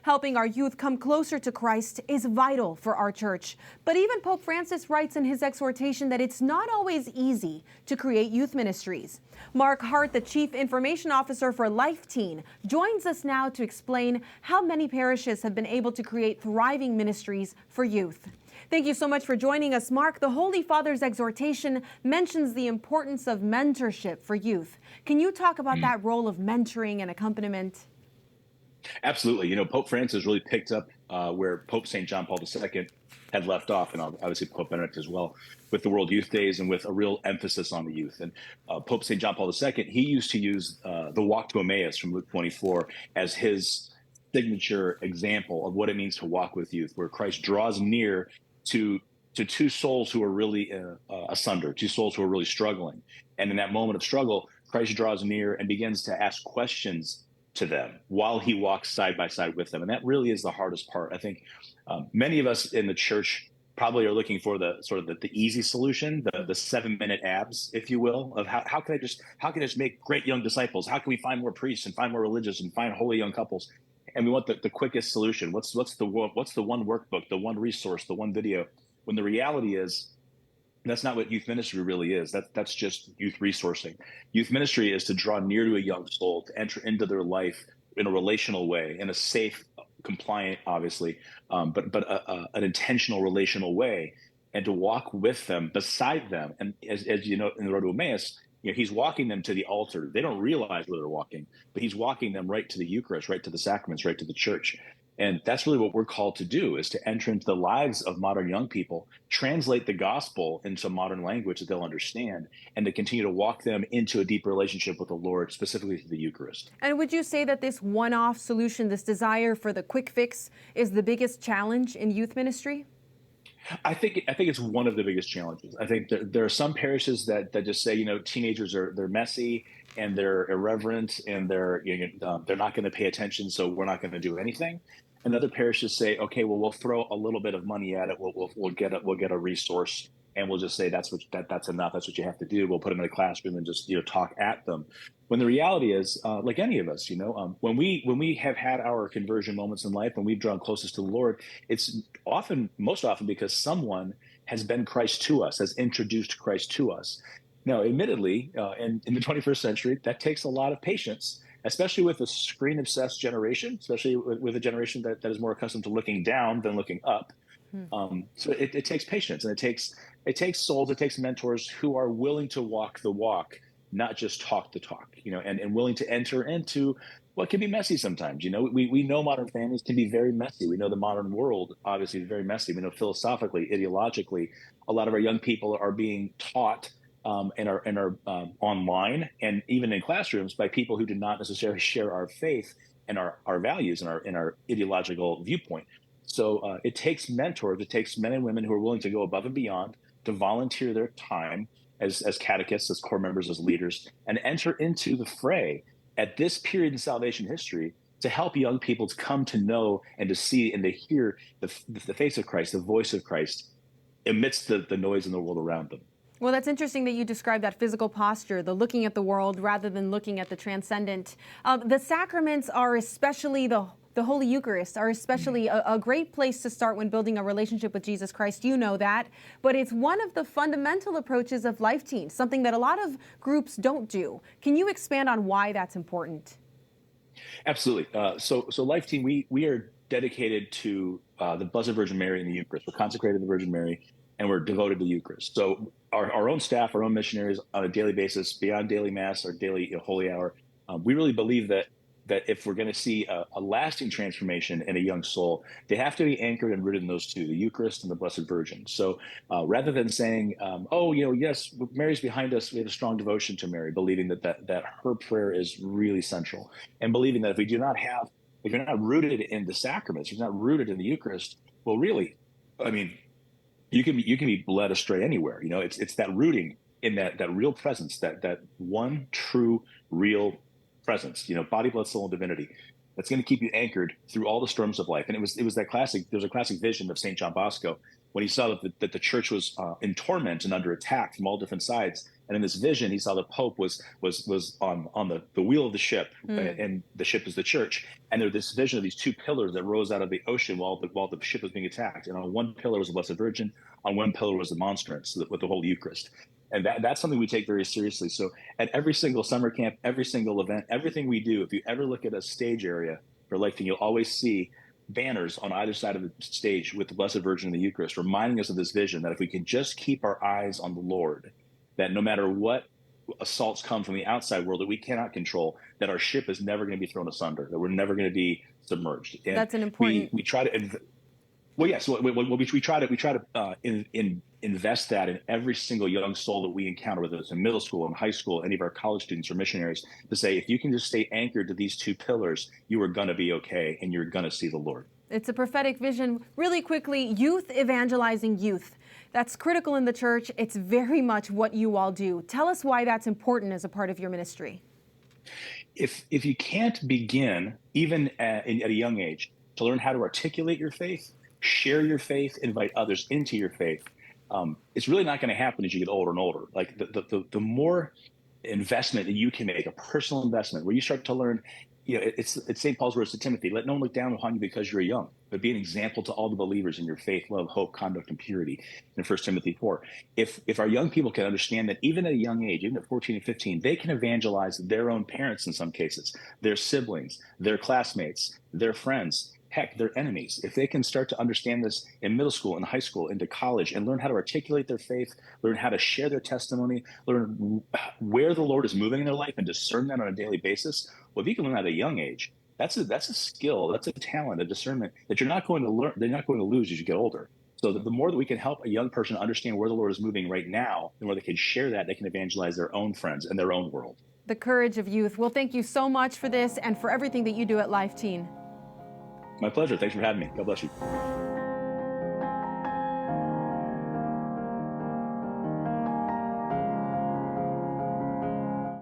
Helping our youth come closer to Christ is vital for our church. But even Pope Francis writes in his exhortation that it's not always easy to create youth ministries. Mark Hart, the Chief Information Officer for Life Teen, joins us now to explain how many parishes have been able to create thriving ministries for youth. Thank you so much for joining us, Mark. The Holy Father's exhortation mentions the importance of mentorship for youth. Can you talk about that role of mentoring and accompaniment? Absolutely. Pope Francis really picked up where Pope St. John Paul II had left off, and obviously Pope Benedict as well, with the World Youth Days and with a real emphasis on the youth. And Pope St. John Paul II, he used to use the walk to Emmaus from Luke 24 as his signature example of what it means to walk with youth, where Christ draws near to two souls who are really asunder, two souls who are really struggling. And in that moment of struggle, Christ draws near and begins to ask questions to them while he walks side by side with them. And that really is the hardest part. I think many of us in the church probably are looking for the easy solution, the 7-minute abs, if you will, of how can I just make great young disciples? How can we find more priests and find more religious and find holy young couples? And we want the quickest solution. What's the one workbook, the one resource, the one video? When the reality is, that's not what youth ministry really is. That's just youth resourcing. Youth ministry is to draw near to a young soul, to enter into their life in a relational way, in a safe, compliant, obviously, but an intentional relational way, and to walk with them, beside them. And as you know, in the road to Emmaus, he's walking them to the altar. They don't realize where they're walking, but he's walking them right to the Eucharist, right to the sacraments, right to the church. And that's really what we're called to do, is to enter into the lives of modern young people, translate the gospel into modern language that they'll understand, and to continue to walk them into a deep relationship with the Lord, specifically through the Eucharist. And would you say that this one-off solution, this desire for the quick fix, is the biggest challenge in youth ministry? I think it's one of the biggest challenges. I think there are some parishes that just say, teenagers they're messy and they're irreverent and they're not going to pay attention, so we're not going to do anything. And other parishes say, okay, well, we'll throw a little bit of money at it. We'll get a resource, and we'll just say that's enough. That's what you have to do. We'll put them in a classroom and just talk at them. When the reality is, like any of us, when we have had our conversion moments in life, when we've drawn closest to the Lord, it's most often because someone has been Christ to us, has introduced Christ to us. Now, admittedly, in the 21st century, that takes a lot of patience, especially with a screen-obsessed generation, especially with a generation that is more accustomed to looking down than looking up. So it takes patience, and it takes souls, it takes mentors who are willing to walk the walk, not just talk the talk, and willing to enter into what can be messy sometimes. We know modern families can be very messy. We know the modern world obviously is very messy. We know philosophically, ideologically, a lot of our young people are being taught and are online and even in classrooms by people who do not necessarily share our faith and our values and our ideological viewpoint. So it takes mentors, it takes men and women who are willing to go above and beyond, to volunteer their time as catechists, as core members, as leaders, and enter into the fray at this period in salvation history to help young people to come to know and to see and to hear the face of Christ, the voice of Christ amidst the noise in the world around them. Well, that's interesting that you describe that physical posture, the looking at the world rather than looking at the transcendent. The sacraments are especially the Holy Eucharist are especially a great place to start when building a relationship with Jesus Christ. You know that. But it's one of the fundamental approaches of Life Teen, something that a lot of groups don't do. Can you expand on why that's important? Absolutely. So Life Teen, we are dedicated to the Blessed Virgin Mary and the Eucharist. We're consecrated to the Virgin Mary, and we're devoted to the Eucharist. So our own staff, our own missionaries on a daily basis, beyond daily mass or daily holy hour, we really believe that if we're going to see a lasting transformation in a young soul, they have to be anchored and rooted in those two, the Eucharist and the Blessed Virgin. So rather than saying, yes, Mary's behind us, we have a strong devotion to Mary, believing that her prayer is really central, and believing that if you're not rooted in the sacraments, if you're not rooted in the Eucharist, well, really, I mean, you can be led astray anywhere. It's that rooting in that real presence, that one true real presence, body, blood, soul, and divinity, that's going to keep you anchored through all the storms of life. And it was that classic. There was a classic vision of St. John Bosco when he saw that the church was in torment and under attack from all different sides. And in this vision, he saw the Pope was on the wheel of the ship, Hmm. and the ship is the church. And there was this vision of these two pillars that rose out of the ocean while the ship was being attacked. And on one pillar was the Blessed Virgin, on one pillar was the monstrance with the Holy Eucharist. And that's something we take very seriously. So at every single summer camp, every single event, everything we do, if you ever look at a stage area for Life, you'll always see banners on either side of the stage with the Blessed Virgin and the Eucharist, reminding us of this vision that if we can just keep our eyes on the Lord, that no matter what assaults come from the outside world that we cannot control, that our ship is never going to be thrown asunder, that we're never going to be submerged. And That's an we important. we try to well, yes, invest that in every single young soul that we encounter, whether it's in middle school and high school, any of our college students or missionaries, to say, if you can just stay anchored to these two pillars, you are going to be okay, and you're going to see the Lord. It's a prophetic vision. Really quickly, youth evangelizing youth. That's critical in the church. It's very much what you all do. Tell us why that's important as a part of your ministry. If you can't begin, even at a young age, to learn how to articulate your faith, share your faith, invite others into your faith, it's really not going to happen as you get older and older. Like the more investment that you can make, a personal investment, where you start to learn, it's St. Paul's words to Timothy: let no one look down upon you because you're young, but be an example to all the believers in your faith, love, hope, conduct, and purity. In 1 Timothy 4, if our young people can understand that even at a young age, even at 14 and 15, they can evangelize their own parents in some cases, their siblings, their classmates, their friends, heck, their enemies. If they can start to understand this in middle school and high school into college, and learn how to articulate their faith, learn how to share their testimony, learn where the Lord is moving in their life, and discern that on a daily basis, well, if you can learn at a young age, that's a skill, that's a talent, a discernment that you're not going to learn, they're not going to lose as you get older. So the more that we can help a young person understand where the Lord is moving right now, the more they can share that, they can evangelize their own friends and their own world. The courage of youth. Well, thank you so much for this and for everything that you do at Life Teen. My pleasure. Thanks for having me. God bless you.